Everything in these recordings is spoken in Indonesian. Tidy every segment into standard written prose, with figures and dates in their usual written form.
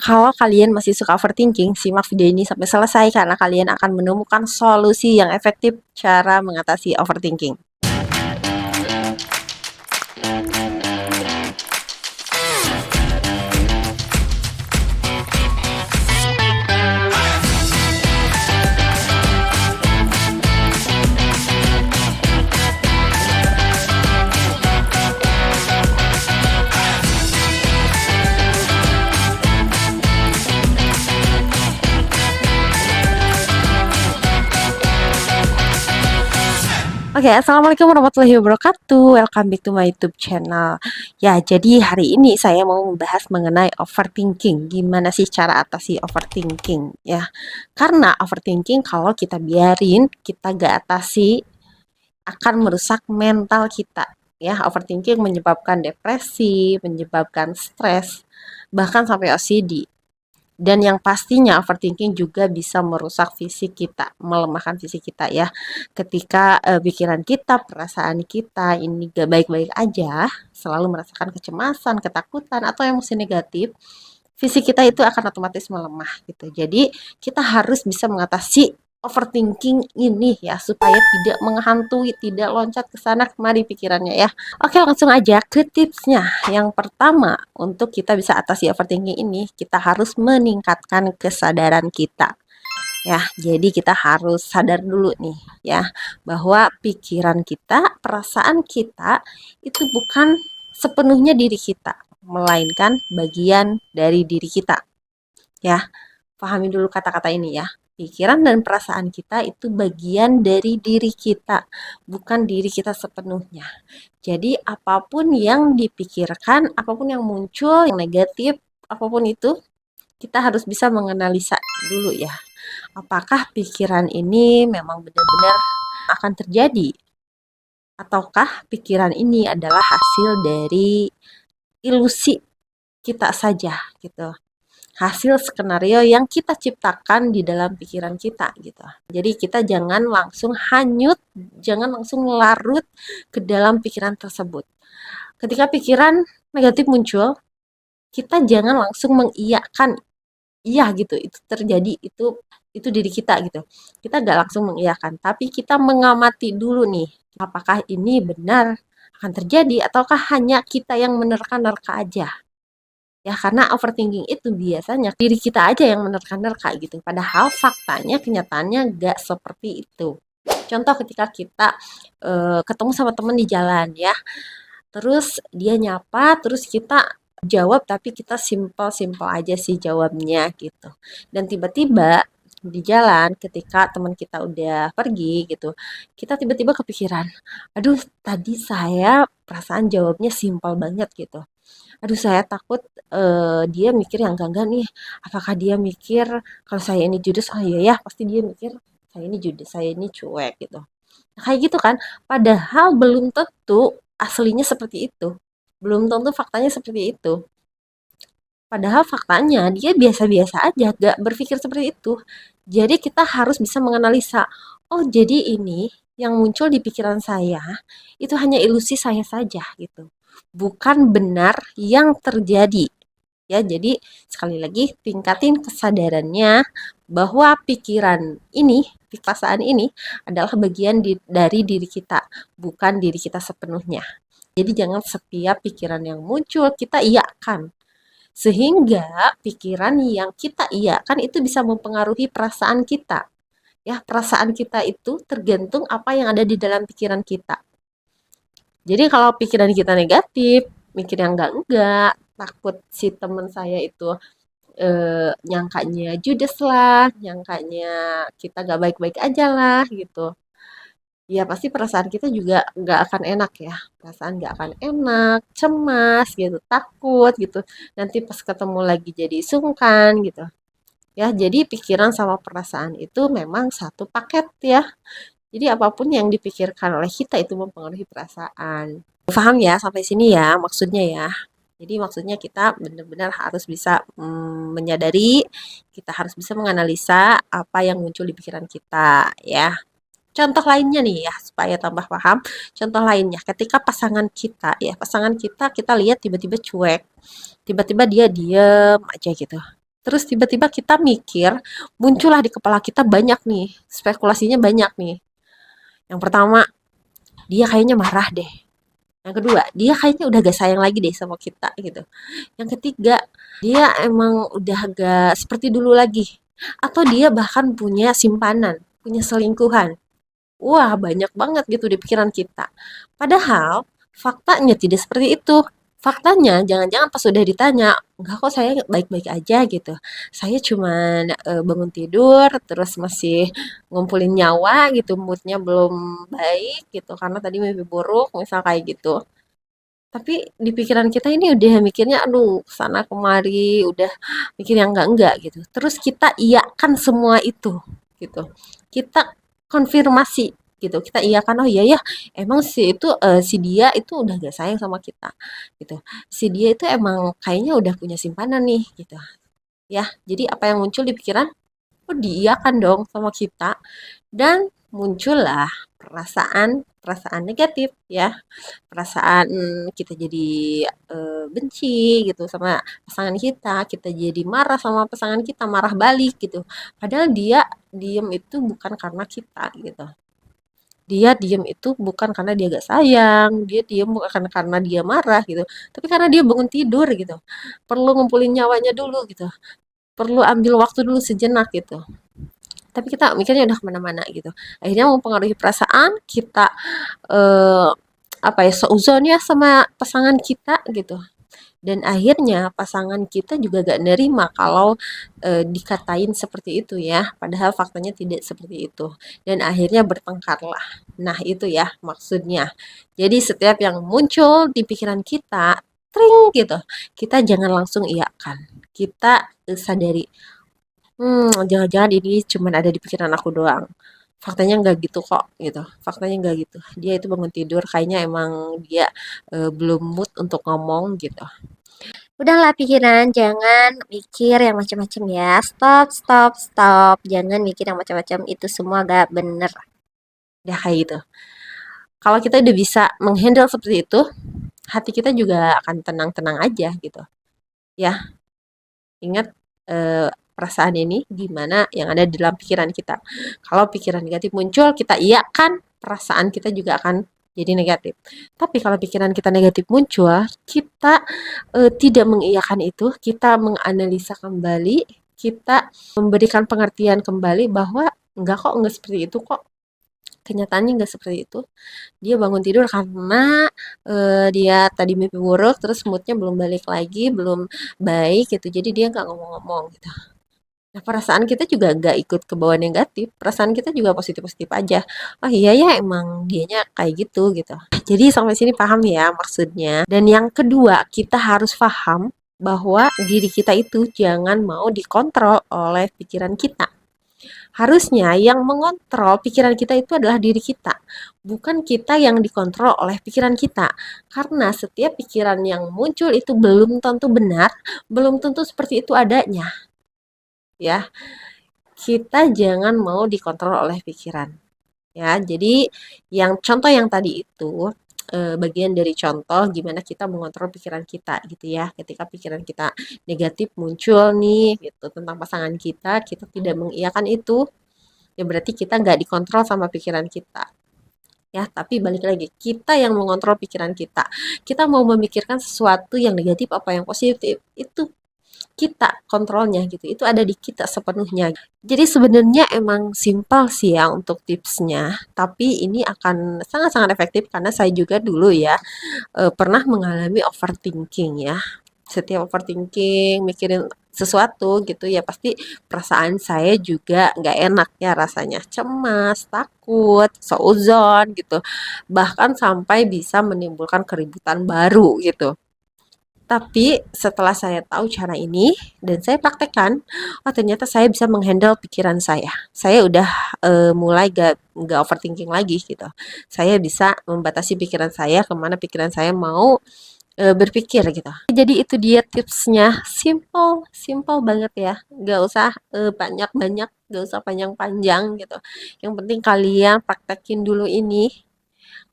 Kalau kalian masih suka overthinking, simak video ini sampai selesai karena kalian akan menemukan solusi yang efektif cara mengatasi overthinking. Oke, assalamualaikum warahmatullahi wabarakatuh. Welcome back to my YouTube channel. Ya, jadi hari ini saya mau membahas mengenai overthinking. Gimana sih cara atasi overthinking? Ya, karena overthinking kalau kita biarin, kita gak atasi, akan merusak mental kita. Ya, overthinking menyebabkan depresi, menyebabkan stres, bahkan sampai OCD. Dan yang pastinya overthinking juga bisa merusak fisik kita, melemahkan fisik kita ya. Ketika pikiran kita, perasaan kita ini gak baik-baik aja, selalu merasakan kecemasan, ketakutan, atau emosi negatif, fisik kita itu akan otomatis melemah gitu. Jadi kita harus bisa mengatasi overthinking ini ya supaya tidak menghantui, tidak loncat ke sana kemari pikirannya ya. Oke, langsung aja ke tipsnya. Yang pertama, untuk kita bisa atasi overthinking ini, kita harus meningkatkan kesadaran kita. Ya, jadi kita harus sadar dulu nih ya bahwa pikiran kita, perasaan kita itu bukan sepenuhnya diri kita, melainkan bagian dari diri kita. Ya, pahami dulu kata-kata ini ya. Pikiran dan perasaan kita itu bagian dari diri kita, bukan diri kita sepenuhnya. Jadi apapun yang dipikirkan, apapun yang muncul, yang negatif, apapun itu, kita harus bisa menganalisa dulu ya. Apakah pikiran ini memang benar-benar akan terjadi? Ataukah pikiran ini adalah hasil dari ilusi kita saja gitu, hasil skenario yang kita ciptakan di dalam pikiran kita gitu. Jadi kita jangan langsung hanyut, jangan langsung larut ke dalam pikiran tersebut. Ketika pikiran negatif muncul, kita jangan langsung mengiyakan, iya gitu, itu terjadi, itu diri kita gitu. Kita gak langsung mengiyakan, tapi kita mengamati dulu nih, apakah ini benar akan terjadi ataukah hanya kita yang menerka-nerka aja. Ya, karena overthinking itu biasanya diri kita aja yang menerka-nerka gitu. Padahal faktanya, kenyataannya gak seperti itu. Contoh ketika kita ketemu sama temen di jalan ya. Terus dia nyapa, terus kita jawab tapi kita simpel-simpel aja sih jawabnya gitu. Dan tiba-tiba di jalan ketika teman kita udah pergi gitu, kita tiba-tiba kepikiran, aduh tadi saya perasaan jawabnya simpel banget gitu. Aduh saya takut dia mikir yang enggak nih. Apakah dia mikir kalau saya ini judes? Oh iya ya, pasti dia mikir saya ini judes, saya ini cuek gitu. Nah, kayak gitu kan. Padahal belum tentu aslinya seperti itu. Belum tentu faktanya seperti itu. Padahal faktanya dia biasa-biasa aja, gak berpikir seperti itu. Jadi kita harus bisa menganalisa, oh jadi ini yang muncul di pikiran saya itu hanya ilusi saya saja gitu. Bukan benar yang terjadi. Ya, jadi sekali lagi tingkatin kesadarannya bahwa pikiran ini, perasaan ini adalah bagian dari diri kita, bukan diri kita sepenuhnya. Jadi jangan setiap pikiran yang muncul kita iyakan. Sehingga pikiran yang kita iyakan itu bisa mempengaruhi perasaan kita. Ya, perasaan kita itu tergantung apa yang ada di dalam pikiran kita. Jadi kalau pikiran kita negatif, mikir yang enggak, takut si teman saya itu nyangkanya judes lah, nyangkanya kita gak baik-baik aja lah gitu. Ya pasti perasaan kita juga nggak akan enak ya. Perasaan nggak akan enak, cemas gitu, takut gitu. Nanti pas ketemu lagi jadi sungkan gitu. Ya, jadi pikiran sama perasaan itu memang satu paket ya. Jadi apapun yang dipikirkan oleh kita itu mempengaruhi perasaan. Paham ya sampai sini ya maksudnya ya. Jadi maksudnya kita benar-benar harus bisa menyadari, kita harus bisa menganalisa apa yang muncul di pikiran kita ya. Contoh lainnya nih ya, supaya tambah paham. Contoh lainnya, ketika pasangan kita lihat tiba-tiba cuek, tiba-tiba dia diem aja gitu. Terus tiba-tiba kita mikir, muncullah di kepala kita banyak nih, spekulasinya banyak nih. Yang pertama, dia kayaknya marah deh. Yang kedua, dia kayaknya udah gak sayang lagi deh sama kita gitu. Yang ketiga, dia emang udah gak seperti dulu lagi. Atau dia bahkan punya simpanan, punya selingkuhan. Wah, banyak banget gitu di pikiran kita. Padahal faktanya tidak seperti itu. Faktanya jangan-jangan pas udah ditanya, enggak kok saya baik-baik aja gitu. Saya cuman bangun tidur terus masih ngumpulin nyawa gitu, moodnya belum baik gitu karena tadi mimpi buruk, misal kayak gitu. Tapi di pikiran kita ini udah mikirnya aduh sana kemari, udah mikir yang enggak gitu. Terus kita iyakan semua itu gitu. Kita konfirmasi gitu. Kita iyakan oh iya ya, emang si dia itu udah gak sayang sama kita gitu. Si dia itu emang kayaknya udah punya simpanan nih gitu. Ya, jadi apa yang muncul di pikiran? Oh, diiyakan dong sama kita dan muncullah perasaan perasaan negatif ya, perasaan kita jadi benci gitu sama pasangan kita jadi marah sama pasangan kita, marah balik gitu. Padahal dia diem itu bukan karena kita gitu. Dia diem itu bukan karena dia gak sayang, dia diem bukan karena dia marah gitu, tapi karena dia bangun tidur gitu. Perlu ngumpulin nyawanya dulu gitu. Perlu ambil waktu dulu sejenak gitu. Tapi kita mikirnya udah kemana-mana gitu. Akhirnya mempengaruhi perasaan kita eh, apa ya seuzon ya sama pasangan kita gitu. Dan akhirnya pasangan kita juga gak nerima kalau dikatain seperti itu ya. Padahal faktanya tidak seperti itu. Dan akhirnya bertengkarlah. Nah itu ya maksudnya. Jadi setiap yang muncul di pikiran kita, tring gitu. Kita jangan langsung iyakan. Kita sadari, jangan-jangan ini cuman ada di pikiran aku doang. Faktanya nggak gitu kok, gitu. Faktanya nggak gitu. Dia itu bangun tidur, kayaknya emang dia belum mood untuk ngomong gitu. Udahlah pikiran, jangan mikir yang macam-macam ya. Stop, stop, stop. Jangan mikir yang macam-macam. Itu semua gak bener. Udah kayak gitu. Kalau kita udah bisa menghandle seperti itu, hati kita juga akan tenang-tenang aja gitu. Ya, ingat perasaan ini gimana yang ada di dalam pikiran kita. Kalau pikiran negatif muncul, kita iyakan, perasaan kita juga akan jadi negatif. Tapi kalau pikiran kita negatif muncul, kita tidak mengiyakan itu, kita menganalisa kembali, kita memberikan pengertian kembali bahwa enggak kok, enggak seperti itu kok. Kenyataannya enggak seperti itu. Dia bangun tidur karena dia tadi mimpi buruk, terus moodnya belum balik lagi, belum baik gitu. Jadi dia nggak ngomong-ngomong gitu. Nah, perasaan kita juga nggak ikut ke bawah negatif. Perasaan kita juga positif-positif aja. Oh iya ya, emang dianya kayak gitu gitu. Jadi sampai sini paham ya maksudnya. Dan yang kedua, kita harus paham bahwa diri kita itu jangan mau dikontrol oleh pikiran kita. Harusnya yang mengontrol pikiran kita itu adalah diri kita, bukan kita yang dikontrol oleh pikiran kita. Karena setiap pikiran yang muncul itu belum tentu benar, belum tentu seperti itu adanya, ya. Kita jangan mau dikontrol oleh pikiran, ya. Jadi yang contoh yang tadi itu bagian dari contoh gimana kita mengontrol pikiran kita gitu ya. Ketika pikiran kita negatif muncul nih gitu tentang pasangan kita, kita tidak mengiyakan itu, ya berarti kita nggak dikontrol sama pikiran kita. Ya, tapi balik lagi, kita yang mengontrol pikiran kita. Kita mau memikirkan sesuatu yang negatif apa yang positif, itu kita kontrolnya gitu. Itu ada di kita sepenuhnya. Jadi sebenarnya emang simpel sih ya untuk tipsnya, tapi ini akan sangat-sangat efektif karena saya juga dulu ya pernah mengalami overthinking ya. Setiap overthinking, mikirin sesuatu gitu ya pasti perasaan saya juga nggak enak ya rasanya. Cemas, takut, seuzon gitu. Bahkan sampai bisa menimbulkan keributan baru gitu. Tapi setelah saya tahu cara ini dan saya praktekkan, oh ternyata saya bisa menghandle pikiran saya. Saya udah mulai gak overthinking lagi gitu. Saya bisa membatasi pikiran saya kemana pikiran saya mau berpikir gitu. Jadi itu dia tipsnya, simple, simple banget ya. Gak usah banyak-banyak, gak usah panjang-panjang gitu. Yang penting kalian praktekin dulu ini.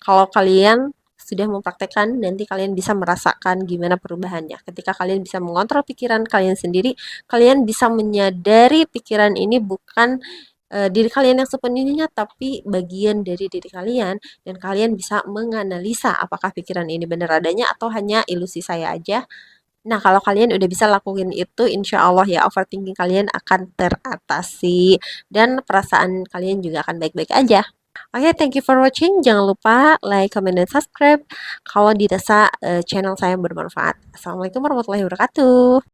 Kalau kalian sudah mempraktekkan, nanti kalian bisa merasakan gimana perubahannya. Ketika kalian bisa mengontrol pikiran kalian sendiri, kalian bisa menyadari pikiran ini bukan diri kalian yang sepenuhnya, tapi bagian dari diri kalian, dan kalian bisa menganalisa apakah pikiran ini benar adanya atau hanya ilusi saya aja. Nah, kalau kalian udah bisa lakuin itu, insya Allah ya overthinking kalian akan teratasi dan perasaan kalian juga akan baik-baik aja. Oke, thank you for watching. Jangan lupa like, comment, dan subscribe kalau dirasa channel saya bermanfaat. Assalamualaikum warahmatullahi wabarakatuh.